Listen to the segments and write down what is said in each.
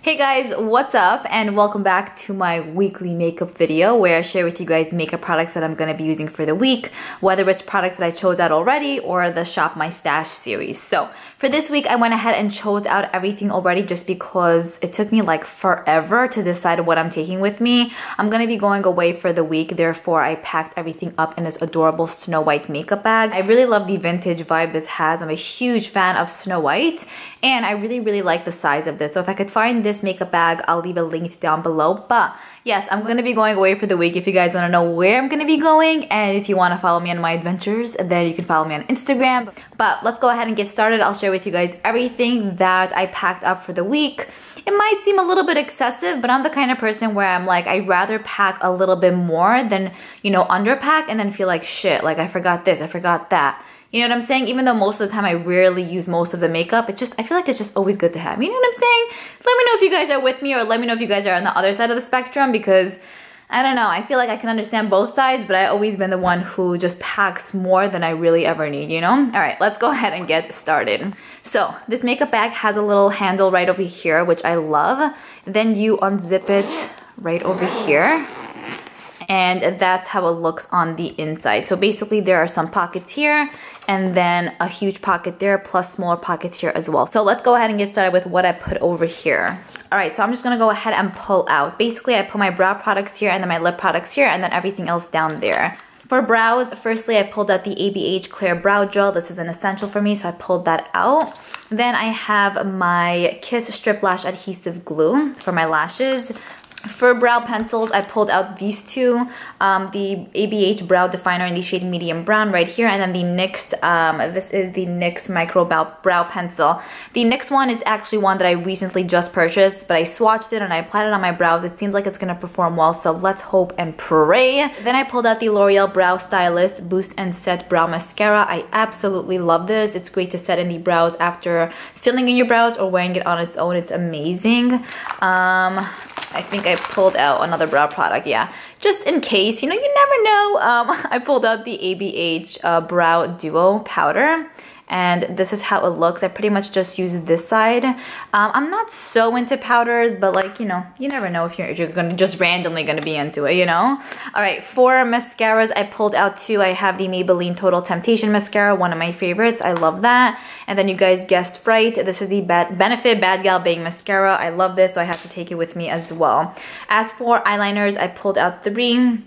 Hey guys, what's up and welcome back to my weekly makeup video where I share with you guys makeup products that I'm going to be using for the week, whether it's products that I chose out already or the Shop My Stash series. So for this week, I went ahead and chose out everything already just because it took me like forever to decide what I'm taking with me. I'm going to be going away for the week, therefore I packed everything up in this adorable Snow White makeup bag. I really love the vintage vibe this has. I'm a huge fan of Snow White and I really like the size of this. So if I could find this makeup bag, I'll leave a link down below. But yes, I'm going to be going away for the week. If you guys want to know where I'm going to be going and if you want to follow me on my adventures, then you can follow me on Instagram. But let's go ahead and get started. I'll share with you guys everything that I packed up for the week. It might seem a little bit excessive, but I'm the kind of person where I'm like, I'd rather pack a little bit more than, you know, underpack and then feel like shit. Like I forgot this, I forgot that. You know what I'm saying? Even though most of the time I rarely use most of the makeup, it's just, I feel like it's just always good to have. You know what I'm saying? Let me know if you guys are with me or let me know if you guys are on the other side of the spectrum because I don't know. I feel like I can understand both sides, but I've always been the one who just packs more than I really ever need, you know? All right, let's go ahead and get started. So this makeup bag has a little handle right over here, which I love. Then you unzip it right over here. And that's how it looks on the inside. So basically there are some pockets here and then a huge pocket there plus smaller pockets here as well. So let's go ahead and get started with what I put over here. Alright, so I'm just gonna go ahead and pull out. Basically I put my brow products here and then my lip products here and then everything else down there. For brows, firstly I pulled out the ABH Clear Brow Gel. This is an essential for me, so I pulled that out. Then I have my Kiss Strip Lash Adhesive Glue for my lashes. For brow pencils, I pulled out these two, the ABH Brow Definer in the shade Medium Brown right here, and then the NYX, this is the NYX Micro Brow Pencil. The NYX one is actually one that I recently just purchased, but I swatched it and I applied it on my brows. It seems like it's going to perform well, so let's hope and pray. Then I pulled out the L'Oreal Brow Stylist Boost and Set Brow Mascara. I absolutely love this. It's great to set in the brows after filling in your brows or wearing it on its own. It's amazing. I think I pulled out another brow product, yeah. Just in case, you know, you never know. I pulled out the ABH Brow Duo Powder. And this is how it looks. I pretty much just use this side. I'm not so into powders, but like, you know, you never know if you're gonna just randomly gonna be into it, you know? All right, for mascaras, I pulled out two. I have the Maybelline Total Temptation Mascara, one of my favorites. I love that. And then you guys guessed right. This is the Benefit Bad Gal Bang Mascara. I love this, so I have to take it with me as well. As for eyeliners, I pulled out three.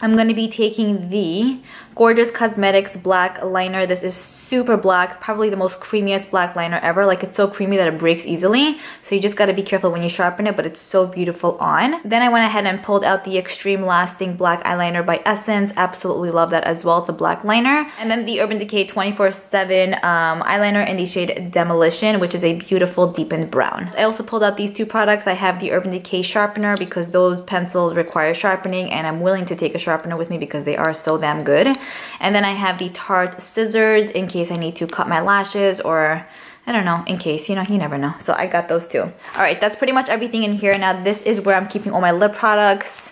I'm going to be taking the Gorgeous Cosmetics Black Liner. This is super black, probably the most creamiest black liner ever. Like, it's so creamy that it breaks easily. So you just got to be careful when you sharpen it, but it's so beautiful on. Then I went ahead and pulled out the Extreme Lasting Black Eyeliner by Essence. Absolutely love that as well. It's a black liner. And then the Urban Decay 24/7 eyeliner in the shade Demolition, which is a beautiful deepened brown. I also pulled out these two products. I have the Urban Decay Sharpener because those pencils require sharpening and I'm willing to take a sharpener with me because they are so damn good. And then I have the Tarte scissors in case I need to cut my lashes or I don't know, in case, you know, you never know. So I got those too. All right, that's pretty much everything in here. Now this is where I'm keeping all my lip products.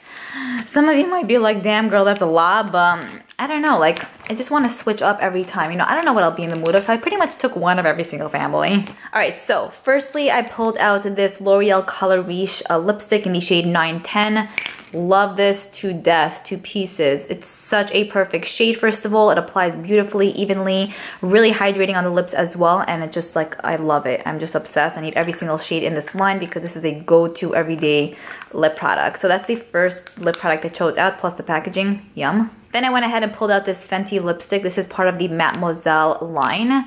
Some of you might be like, damn girl, that's a lot, but I don't know, like I just want to switch up every time. You know, I don't know what I'll be in the mood of, so I pretty much took one of every single family. All right, so firstly I pulled out this L'Oreal Color Riche lipstick in the shade 910. Love this to death, to pieces. It's such a perfect shade. First of all, it applies beautifully, evenly, really hydrating on the lips as well, and it just like, I love it. I'm just obsessed. I need every single shade in this line because this is a go-to everyday lip product. So that's the first lip product I chose out, plus the packaging, yum. Then I went ahead and pulled out this Fenty lipstick. This is part of the Mademoiselle line.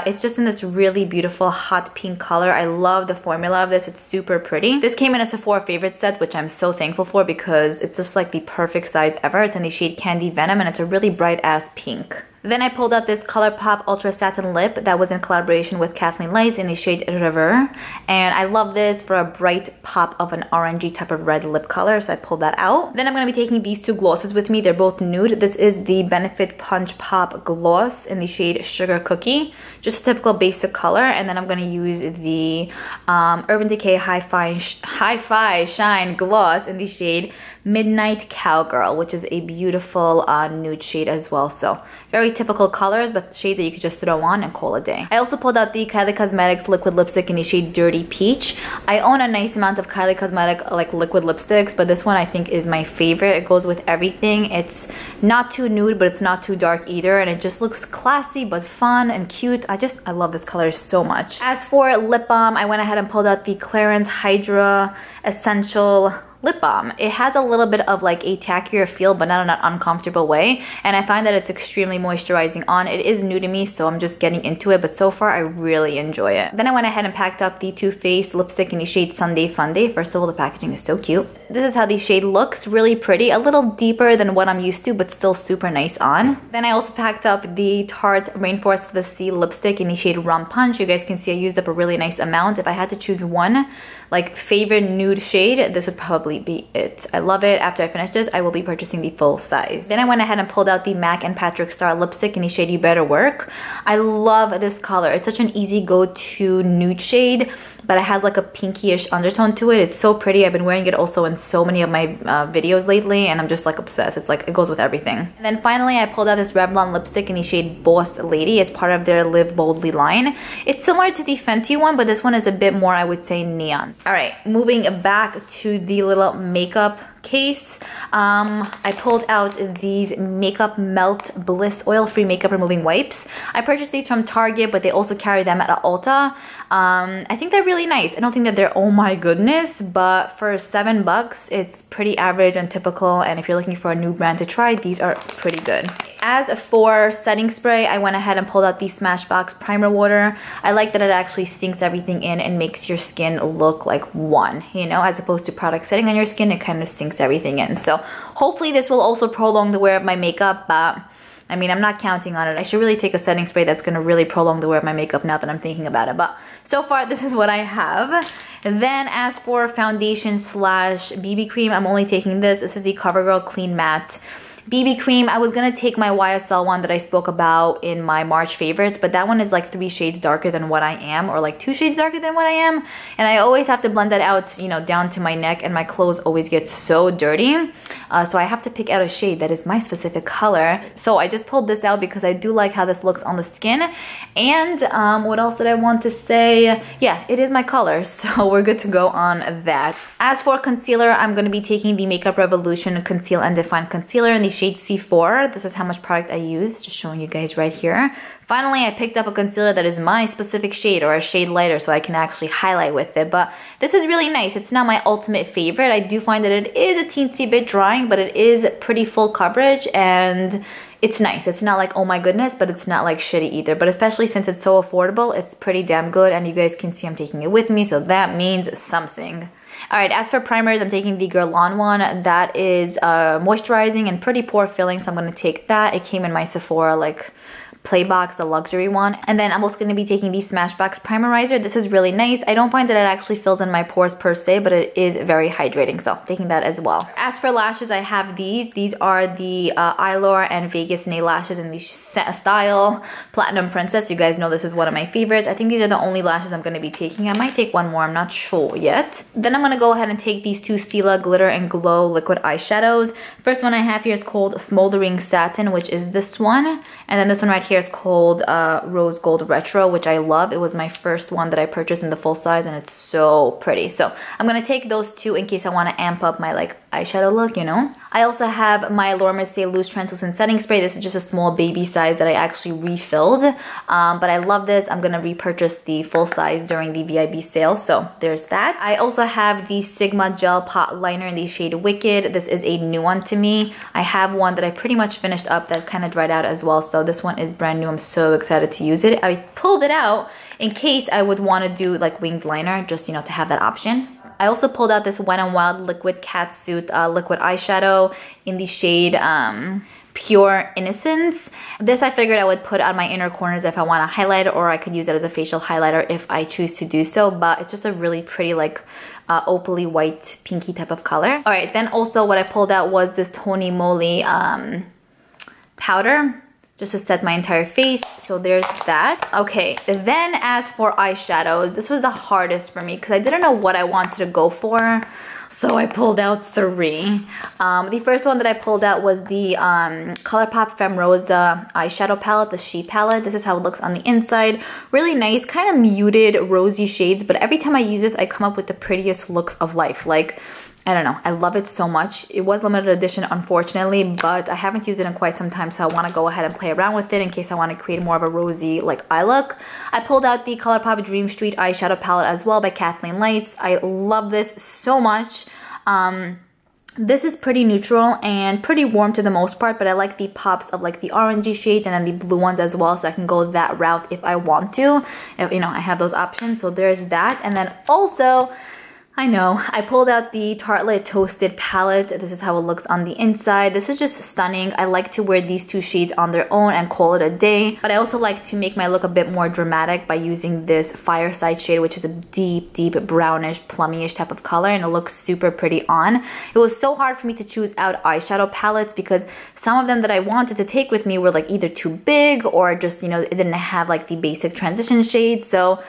It's just in this really beautiful hot pink color. I love the formula of this. It's super pretty. This came in a Sephora favorite set, which I'm so thankful for because it's just like the perfect size ever. It's in the shade Candy Venom and it's a really bright ass pink. Then I pulled out this ColourPop Ultra Satin Lip that was in collaboration with Kathleen Lice in the shade River. And I love this for a bright pop of an orangey type of red lip color, so I pulled that out. Then I'm going to be taking these two glosses with me. They're both nude. This is the Benefit Punch Pop Gloss in the shade Sugar Cookie. Just a typical basic color. And then I'm going to use the Urban Decay Hi-Fi Shine Gloss in the shade Midnight Cowgirl, which is a beautiful nude shade as well. So very typical colors, but shades that you could just throw on and call a day. I also pulled out the Kylie Cosmetics liquid lipstick in the shade Dirty Peach. I own a nice amount of Kylie Cosmetic like liquid lipsticks, but this one I think is my favorite. It goes with everything. It's not too nude, but it's not too dark either, and it just looks classy but fun and cute. I love this color so much. As for lip balm, I went ahead and pulled out the Clarins Hydra Essential lip balm. It has a little bit of like a tackier feel, but not in an uncomfortable way, and I find that it's extremely moisturizing on. It is new to me, so I'm just getting into it, but so far I really enjoy it. Then I went ahead and packed up the Too Faced lipstick in the shade Sunday Funday. First of all, the packaging is so cute. This is how the shade looks, really pretty, a little deeper than what I'm used to, but still super nice on. Then I also packed up the Tarte Rainforest of the Sea lipstick in the shade Rum Punch. You guys can see I used up a really nice amount. If I had to choose one like favorite nude shade, this would probably be it. I love it. After I finish this, I will be purchasing the full size. Then I went ahead and pulled out the MAC and Patrick Star lipstick in the shade You Better Work. I love this color. It's such an easy go-to nude shade, but it has like a pinkyish undertone to it. It's so pretty. I've been wearing it also in so many of my videos lately, and I'm just like obsessed. It's like, it goes with everything. And then finally, I pulled out this Revlon lipstick in the shade Boss Lady. It's part of their Live Boldly line. It's similar to the Fenty one, but this one is a bit more, I would say, neon. All right, moving back to the little makeup case. I pulled out these Makeup Melt Bliss oil-free makeup removing wipes. I purchased these from Target, but they also carry them at Ulta. I think they're really nice. I don't think that they're oh my goodness, but for $7, it's pretty average and typical, and if you're looking for a new brand to try, these are pretty good. As for setting spray, I went ahead and pulled out the Smashbox Primer Water. I like that it actually sinks everything in and makes your skin look like one, you know, as opposed to product setting on your skin, it kind of sinks everything in. So hopefully this will also prolong the wear of my makeup, but I mean, I'm not counting on it. I should really take a setting spray that's going to really prolong the wear of my makeup now that I'm thinking about it. But so far, this is what I have. Then as for foundation slash BB cream, I'm only taking this. This is the CoverGirl Clean Matte BB cream. I was gonna take my YSL one that I spoke about in my March favorites, but that one is like 3 shades darker than what I am, or like 2 shades darker than what I am, and I always have to blend that out, you know, down to my neck, and my clothes always get so dirty, so I have to pick out a shade that is my specific color. So I just pulled this out because I do like how this looks on the skin. And what else did I want to say? Yeah, it is my color, so we're good to go on that. As for concealer, I'm gonna be taking the Makeup Revolution Conceal and Define Concealer in the shade C4. This is how much product I use, just showing you guys right here. Finally, I picked up a concealer that is my specific shade, or a shade lighter, so I can actually highlight with it. But this is really nice. It's not my ultimate favorite. I do find that it is a teensy bit drying, but it is pretty full coverage, and it's nice. It's not like, oh my goodness, but it's not like shitty either. But especially since it's so affordable, it's pretty damn good, and you guys can see I'm taking it with me, so that means something. Alright, as for primers, I'm taking the Guerlain one. That is moisturizing and pretty pore filling, so I'm going to take that. It came in my Sephora like Playbox, the luxury one. And then I'm also going to be taking the Smashbox Primerizer. This is really nice. I don't find that it actually fills in my pores per se, but it is very hydrating, so taking that as well. As for lashes, I have these. These are the Eylure and Vegas nail lashes in the style Platinum Princess. You guys know this is one of my favorites. I think these are the only lashes I'm going to be taking. I might take one more, I'm not sure yet. Then I'm going to go ahead and take these two Stila Glitter and Glow liquid eyeshadows. First one I have here is called Smoldering Satin, which is this one. And then this one right here is called Rose Gold Retro, which I love. It was my first one that I purchased in the full size, and it's so pretty. So I'm gonna take those two in case I want to amp up my like eyeshadow look, you know. I also have my Laura Mercier Loose Translucent Setting Spray. This is just a small baby size that I actually refilled, but I love this. I'm gonna repurchase the full size during the VIB sale, so there's that. I also have the Sigma Gel Pot Liner in the shade Wicked. This is a new one to me. I have one that I pretty much finished up that kind of dried out as well, so this one is brand new. I'm so excited to use it. I pulled it out in case I would want to do like winged liner, just, you know, to have that option. I also pulled out this Wet n Wild Liquid Catsuit liquid eyeshadow in the shade Pure Innocence. This I figured I would put on my inner corners if I want to highlight, or I could use it as a facial highlighter if I choose to do so, but it's just a really pretty like opaly white pinky type of color. Alright, then also what I pulled out was this Tony Moly powder, just to set my entire face, so there's that. Okay, then as for eyeshadows, this was the hardest for me because I didn't know what I wanted to go for. So I pulled out 3. The first one that I pulled out was the ColourPop Femme Rosa eyeshadow palette, the She palette. This is how it looks on the inside. Really nice, kind of muted rosy shades, but every time I use this, I come up with the prettiest looks of life. Like, I don't know, I love it so much. It was limited edition, unfortunately, but I haven't used it in quite some time, so I want to go ahead and play around with it in case I want to create more of a rosy like eye look. I pulled out the ColourPop Dream Street eyeshadow palette as well by Kathleen Lights. I love this so much. This is pretty neutral and pretty warm to the most part, but I like the pops of like the orangey shades and then the blue ones as well, so I can go that route if I want to. If, you know, I have those options, so there's that. And then also, I know, I pulled out the Tartelette Toasted palette. This is how it looks on the inside. This is just stunning. I like to wear these 2 shades on their own and call it a day. But I also like to make my look a bit more dramatic by using this Fireside shade, which is a deep, deep brownish, plummy-ish type of color, and it looks super pretty on. It was so hard for me to choose out eyeshadow palettes because some of them that I wanted to take with me were like either too big or just, you know, it didn't have like the basic transition shades. So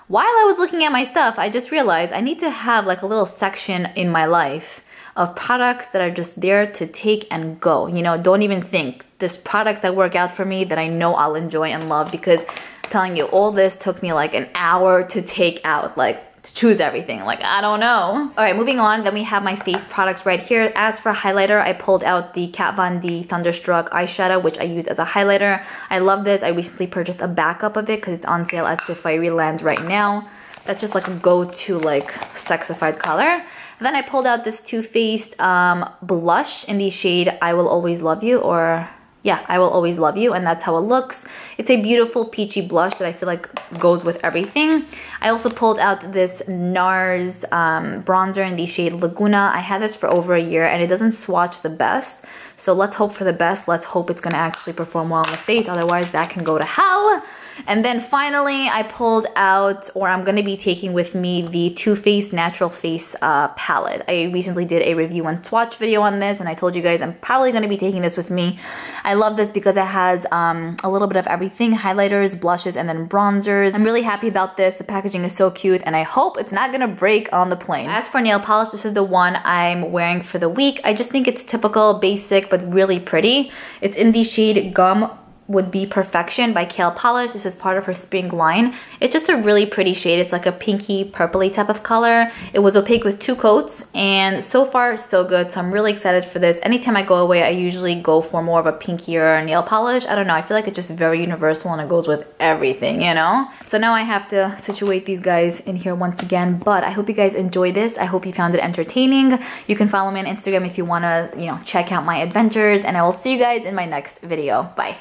while I was looking at my stuff, I just realized I need to have like a little section in my life of products that are just there to take and go. You know, don't even think. There's products that work out for me that I know I'll enjoy and love, because I'm telling you, all this took me like an hour to take out, like to choose everything. Like, I don't know. All right, moving on. Then we have my face products right here. As for highlighter, I pulled out the Kat Von D Thunderstruck eyeshadow, which I use as a highlighter. I love this. I recently purchased a backup of it because it's on sale at Safari-Land right now. That's just like a go-to like sexified color. Then I pulled out this Too Faced blush in the shade I Will Always Love You, or yeah, I Will Always Love You, and that's how it looks. It's a beautiful peachy blush that I feel like goes with everything. I also pulled out this NARS bronzer in the shade Laguna. I had this for over a year and it doesn't swatch the best. So let's hope for the best. Let's hope it's gonna actually perform well on the face. Otherwise, that can go to hell. And then finally, I pulled out, or I'm going to be taking with me, the Too Faced Natural Face palette. I recently did a review and swatch video on this, and I told you guys I'm probably going to be taking this with me. I love this because it has a little bit of everything: highlighters, blushes, and then bronzers. I'm really happy about this. The packaging is so cute, and I hope it's not going to break on the plane. As for nail polish, this is the one I'm wearing for the week. I just think it's typical, basic, but really pretty. It's in the shade Gum Would Be Perfection by Kale Polish. This is part of her spring line. It's just a really pretty shade. It's like a pinky purpley type of color. It was opaque with 2 coats, and so far so good. So I'm really excited for this. Anytime I go away, I usually go for more of a pinkier nail polish. I don't know, I feel like it's just very universal and it goes with everything, you know? So now I have to situate these guys in here once again, but I hope you guys enjoy this. I hope you found it entertaining. You can follow me on Instagram if you wanna, you know, check out my adventures, and I will see you guys in my next video. Bye.